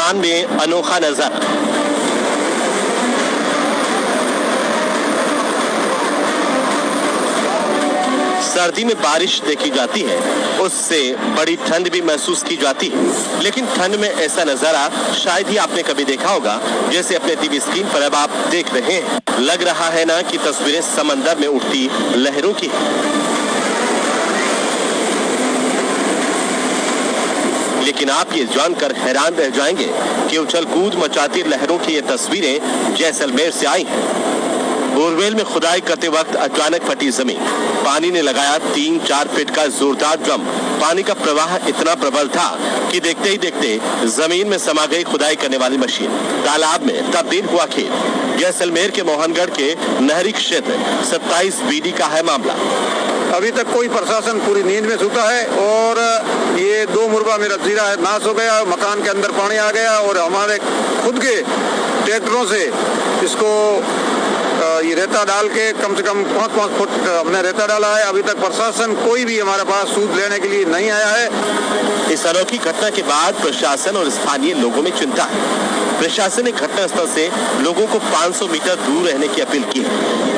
रेगिस्तान में अनोखा नजारा। सर्दी में बारिश देखी जाती है, उससे बड़ी ठंड भी महसूस की जाती है, लेकिन ठंड में ऐसा नजारा शायद ही आपने कभी देखा होगा जैसे अपने टीवी स्क्रीन पर अब आप देख रहे हैं। लग रहा है ना कि तस्वीरें समंदर में उठती लहरों की। लेकिन आप ये जानकर हैरान रह जाएंगे कि उछल कूद मचाती लहरों की ये तस्वीरें जैसलमेर से आई हैं। बोरवेल में खुदाई करते वक्त अचानक फटी जमीन, पानी ने लगाया 3-4 फीट का जोरदार ड्रम। पानी का प्रवाह इतना प्रबल था कि देखते ही देखते जमीन में समा गई खुदाई करने वाली मशीन। तालाब में तब्दील हुआ खेत। जैसलमेर के मोहनगढ़ के नहरी क्षेत्र 27 बीडी का है मामला। अभी तक कोई प्रशासन पूरी नींद में सूता है और ये 2 मुरबा मेरा जीरा है नाश हो गया, मकान के अंदर पानी आ गया और हमारे खुद के ट्रैक्टरों से इसको ये रेता डाल के कम से कम 5-5 फुट हमने रेता डाला है। अभी तक प्रशासन कोई भी हमारे पास सूद लेने के लिए नहीं आया है। इस अनोखी घटना के बाद प्रशासन और स्थानीय लोगों में चिंता है। प्रशासन ने घटनास्थल से लोगों को 500 मीटर दूर रहने की अपील की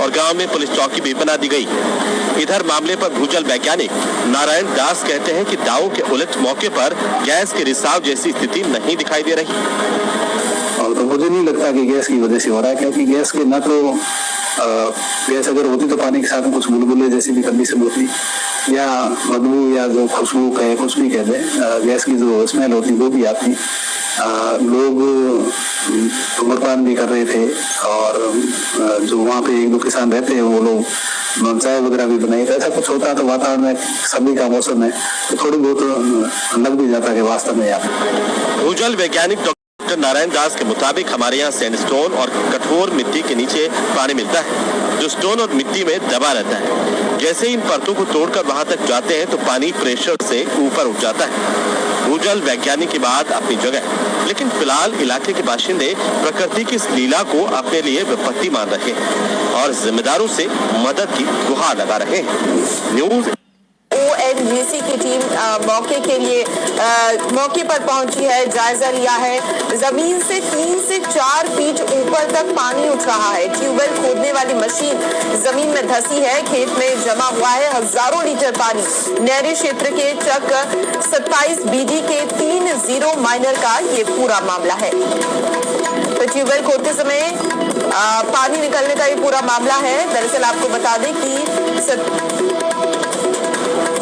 और गांव में पुलिस चौकी भी बना दी गई। इधर मामले पर भूजल वैज्ञानिक नारायण दास कहते हैं कि दावों के उलट मौके पर गैस के रिसाव जैसी स्थिति नहीं दिखाई दे रही। और तो मुझे नहीं लगता कि गैस की वजह से हो रहा है, क्योंकि गैस के न तो गैस अगर होती तो पानी के साथ में कुछ बुलबुले जैसी भी कंडीशन होती, या बदबू या जो खुशबू कहे कुछ भी कह दे, गैस की जो स्मेल होती वो भी आती। लोग धूम्रपान भी कर रहे थे और जो वहाँ पे 1-2 किसान रहते हैं वो लोग चाय वगैरह भी बनाई। ऐसा कुछ होता तो वातावरण में सर्दी का मौसम है तो थोड़ी बहुत लग भी जाता है वास्तव में यहाँ। भूजल वैज्ञानिक डॉक्टर नारायण दास के मुताबिक हमारे यहाँ सैंडस्टोन और कठोर मिट्टी के नीचे पानी मिलता है जो स्टोन और मिट्टी में दबा रहता है। जैसे इन परतों को तोड़कर वहां तक जाते हैं तो पानी प्रेशर से ऊपर उठ जाता है। भूजल वैज्ञानिक की बात अपनी जगह, लेकिन फिलहाल इलाके के बाशिंदे प्रकृति की इस लीला को अपने लिए विपत्ति मान रहे हैं और जिम्मेदारों से मदद की गुहार लगा रहे हैं। न्यूज ONGC की टीम मौके पर पहुंची है, जायजा लिया है। जमीन से 3 से 4 फीट ऊपर तक पानी उठ रहा है। ट्यूबवेल खोदने वाली मशीन जमीन में धंसी है, खेत में जमा हुआ है हजारों लीटर पानी। नहरी क्षेत्र के चक 27 बीडी के 3-0 माइनर का ये पूरा मामला है। तो ट्यूबवेल खोदते समय पानी निकलने का ये पूरा मामला है। दरअसल आपको बता दें कि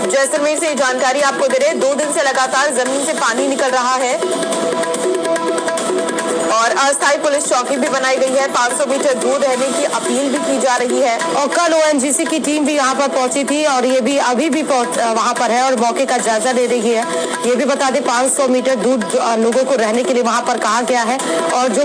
जैसलमेर से जानकारी आपको दे रहे, 2 दिन से लगातार जमीन से पानी निकल रहा है और अस्थायी पुलिस चौकी भी बनाई गई है। 500 मीटर दूर रहने की अपील भी की जा रही है। और कल ONGC की टीम भी यहाँ पर पहुंची थी और ये भी अभी भी वहाँ पर है और मौके का जायजा ले रही है। ये भी बता दें 500 मीटर दूर लोगों को रहने के लिए वहाँ पर कहा गया है और जो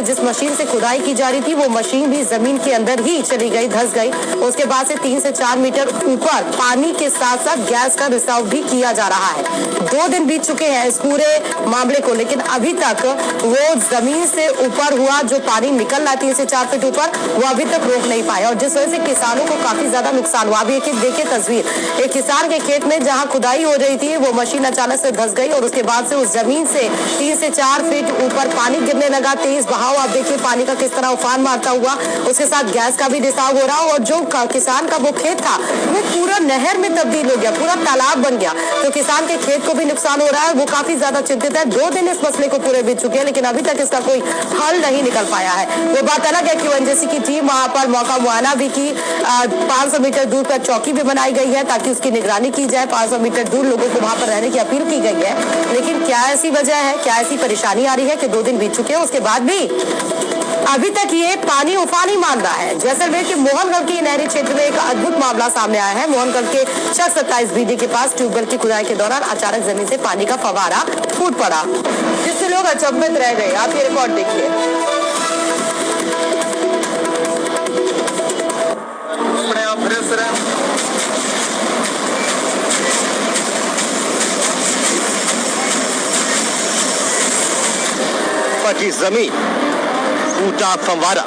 जिस मशीन से खुदाई की जा रही थी वो मशीन भी जमीन के अंदर ही चली गई, धंस गई। उसके बाद से 3 से 4 मीटर ऊपर पानी के साथ साथ गैस का रिसाव भी किया जा रहा है। 2 दिन बीत चुके हैं इस पूरे मामले को, लेकिन अभी तक वो जमीन से ऊपर हुआ जो पानी निकल रहा 3 से 4 फीट ऊपर वो अभी तक रोक नहीं पाया और जिस वजह से किसानों को काफी ज्यादा नुकसान हुआ। अभी देखिए तस्वीर, एक किसान के खेत में जहां खुदाई हो रही थी वो मशीन अचानक से धंस गई और उसके बाद से उस जमीन से 3 से 4 फीट ऊपर पानी गिरने लगा, तेज बहाव। आप देखिए पानी का किस तरह उफान मारता हुआ, उसके साथ गैस का भी रिसाव हो रहा और जो किसान का वो खेत था वो पूरा नहर में तब्दील हो गया, पूरा तालाब बन गया। तो किसान के खेत को भी नुकसान हो रहा है, वो काफी ज्यादा चिंतित है। 2 दिन इस मसले को पूरे बीत चुके हैं लेकिन अभी तक इसका कोई हल नहीं निकल पाया है। वो बात अलग है कि ONGC की टीम वहां पर मौका मुआयना भी की, 500 मीटर दूर पर चौकी भी बनाई गई है ताकि उसकी निगरानी की जाए। 500 मीटर दूर लोगों को वहां पर रहने की अपील की गई है। लेकिन क्या ऐसी वजह है, क्या ऐसी परेशानी आ रही है कि 2 दिन बीत चुके हैं उसके बाद भी अभी तक ये पानी उफान ही मान रहा है। जैसलमेर के मोहनगढ़ के नहरी क्षेत्र में एक अद्भुत मामला सामने आया है। मोहनगढ़ के चक 27 बीडी के पास ट्यूबवेल की खुदाई के दौरान अचानक जमीन से पानी का फव्वारा फूट पड़ा जिससे लोग अचंभित रह गए। आप ये रिकॉर्ड देखिए। पटी जमीन, फूटा फव्वारा,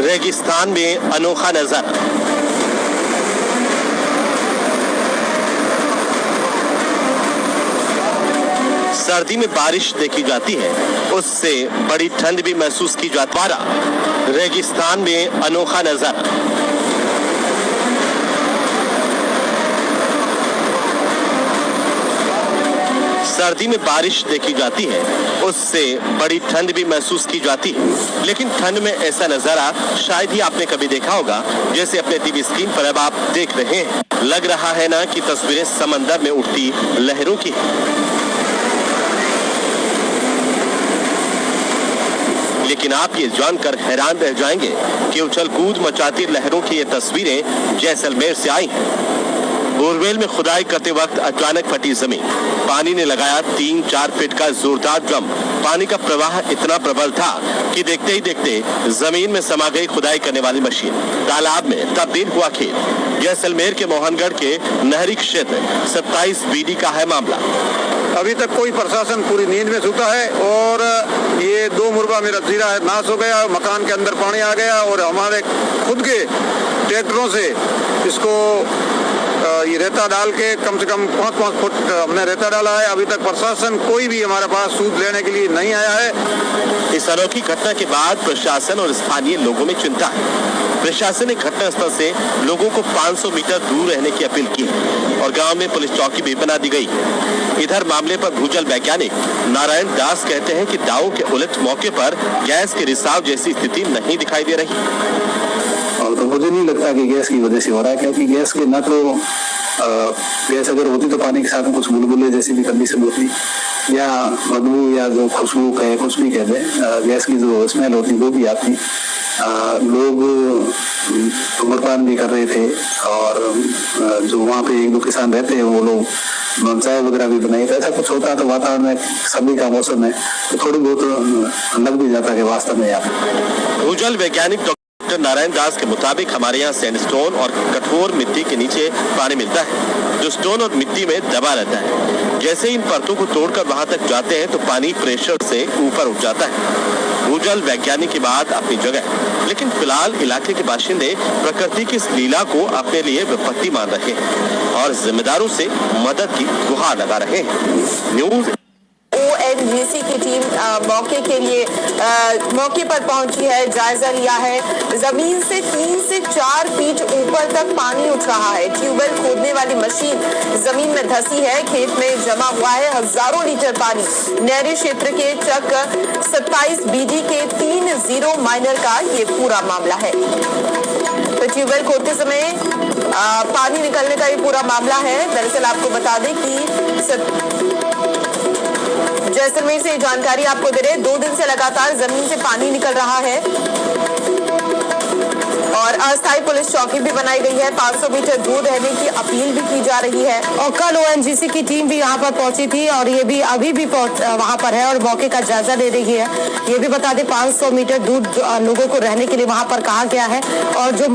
रेगिस्तान में अनोखा नजारा। सर्दी में बारिश देखी जाती है, उससे बड़ी ठंड भी महसूस की जाती है। रेगिस्तान में अनोखा नजारा। सर्दी में बारिश देखी जाती है, उससे बड़ी ठंड भी महसूस की जाती है, लेकिन ठंड में ऐसा नजारा शायद ही आपने कभी देखा होगा जैसे अपने टीवी स्क्रीन पर अब आप देख रहे हैं। लग रहा है ना कि तस्वीरें समंदर में उठती लहरों की हैं। लेकिन आप ये जानकर हैरान रह जाएंगे कि उछल कूद मचाती लहरों की ये तस्वीरें जैसलमेर से आई हैं। बोरवेल में खुदाई करते वक्त अचानक फटी जमीन, पानी ने लगाया 3-4 फीट का जोरदार ड्रम। पानी का प्रवाह इतना प्रबल था कि देखते ही देखते जमीन में समा गई खुदाई करने वाली मशीन। तालाब में तब्दील हुआ खेत। जैसलमेर के मोहनगढ़ के नहरी क्षेत्र 27 बीडी का है मामला। अभी तक कोई प्रशासन पूरी नींद में सूता है और ये 2 मुरबा मेरा जीरा है नाश हो गया, मकान के अंदर पानी आ गया और हमारे खुद के ट्रैक्टरों से इसको ये रेता डाल के कम से कम 5-5 फुट हमने रेता डाला है। अभी तक प्रशासन कोई भी हमारे पास सूद लेने के लिए नहीं आया है। इस अनोखी घटना के बाद प्रशासन और स्थानीय लोगों में चिंता है। प्रशासन ने घटनास्थल से लोगों को 500 मीटर दूर रहने की अपील की और गांव में पुलिस चौकी भी बना दी गई। इधर मामले पर भूजल वैज्ञानिक नारायण दास कहते हैं कि दावों के उलट मौके पर गैस के रिसाव जैसी स्थिति नहीं दिखाई दे रही। और तो मुझे नहीं लगता कि गैस की वजह से हो रहा है, क्योंकि गैस के ना तो गैस अगर होती तो पानी के साथ में कुछ बुलबुले जैसी भी कंडीशन होती, या बदबू या जो खुशबू कहे कुछ भी कह दे, गैस की जो स्मेल होती वो भी आती। लोग धूम्रपान भी कर रहे थे और जो वहाँ पे 1-2 किसान रहते हैं वो लोग चाय वगैरह भी बनाई। ऐसा कुछ होता है तो वातावरण में सर्दी का मौसम है तो थोड़ी बहुत लग भी जाता है कि वास्तव में यहाँ भूजल वैज्ञानिक डॉक्टर नारायण दास के मुताबिक हमारे यहाँ सैंडस्टोन और कठोर मिट्टी के नीचे पानी मिलता है, जो स्टोन और मिट्टी में दबा रहता है। जैसे इन परतों को तोड़कर वहां तक जाते हैं तो पानी प्रेशर से ऊपर उठ जाता है। भूजल वैज्ञानिक की बात अपनी जगह, लेकिन फिलहाल इलाके के बाशिंदे प्रकृति की इस लीला को अपने लिए विपत्ति मान रहे हैं और जिम्मेदारों से मदद की गुहार लगा रहे हैं। न्यूज ONGC की टीम मौके पर पहुंची है, जायजा लिया है। जमीन से 3 से 4 फीट ऊपर तक पानी उठ रहा है। ट्यूबवेल खोदने वाली मशीन जमीन में धंसी है, खेत में जमा हुआ है हजारों लीटर पानी। नहरी क्षेत्र के चक 27 बीडी के 3-0 माइनर का ये पूरा मामला है। तो ट्यूबवेल खोदते समय पानी निकलने का ये पूरा मामला है। दरअसल आपको बता दें कि जैसलमेर से जानकारी आपको दे रहे, 2 दिन से लगातार जमीन से पानी निकल रहा है और अस्थायी पुलिस चौकी भी बनाई गई है। 500 मीटर दूर रहने की अपील भी की जा रही है और कल ONGC की टीम भी यहाँ पर पहुंची थी और ये भी अभी भी वहाँ पर है और मौके का जायजा ले रही है। ये भी बता दें 500 मीटर दूर लोगों को रहने के लिए वहाँ पर कहा गया है और जो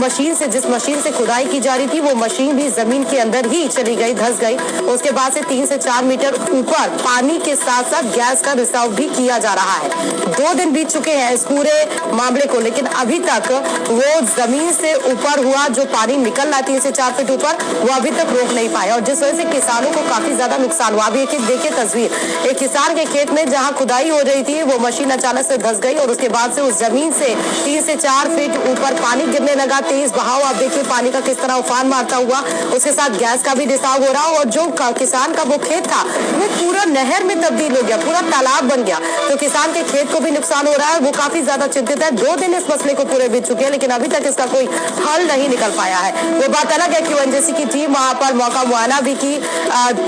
जिस मशीन से खुदाई की जा रही थी वो मशीन भी जमीन के अंदर ही चली गई, धंस गई। उसके बाद से 3 से 4 मीटर ऊपर पानी के साथ साथ गैस का रिसाव भी किया जा रहा है। 2 दिन बीत चुके हैं इस पूरे मामले को, लेकिन अभी तक वो जमीन से ऊपर हुआ जो पानी निकल रहा 3 से 4 फीट ऊपर, वो अभी तक रोक नहीं पाया और जिस वजह से किसानों को काफी ज्यादा नुकसान हुआ। अभी देखिए तस्वीर, एक किसान के खेत में जहां खुदाई हो रही थी वो मशीन अचानक से धंस गई और उसके बाद से उस जमीन से 3 से 4 फीट ऊपर पानी गिरने लगा, तेज बहाव। आप देखिए पानी का किस तरह उफान मारता हुआ, उसके साथ गैस का भी रिसाव हो रहा और जो किसान का वो खेत था वो पूरा नहर में तब्दील हो गया, पूरा तालाब बन गया। तो किसान के खेत को भी नुकसान हो रहा है, वो काफी ज्यादा चिंतित है। 2 दिन इस मसले को पूरे बीत चुके हैं लेकिन अभी तक इसका कोई हल नहीं निकल पाया है। वो बात अलग है कि ONGC की टीम वहां पर मौका मुआयना भी की,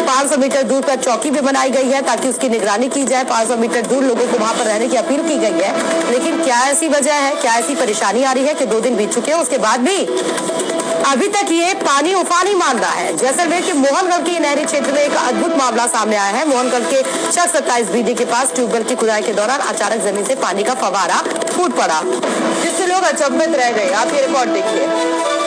500 मीटर दूर पर चौकी भी बनाई गई है ताकि उसकी निगरानी की जाए। 500 मीटर दूर लोगों को वहां पर रहने की अपील की गई है, लेकिन क्या ऐसी वजह है, क्या ऐसी परेशानी आ रही है कि 2 दिन बीत चुके हैं उसके बाद भी अभी तक ये पानी उफान ही मान रहा है। जैसलमेर के मोहनगढ़ के नहरी क्षेत्र में एक अद्भुत मामला सामने आया है। मोहनगढ़ के चक 27 बीडी के पास ट्यूबवेल की खुदाई के दौरान अचानक जमीन से पानी का फव्वारा फूट पड़ा जिससे लोग अचंभित रह गए। आप ये रिकॉर्ड देखिए।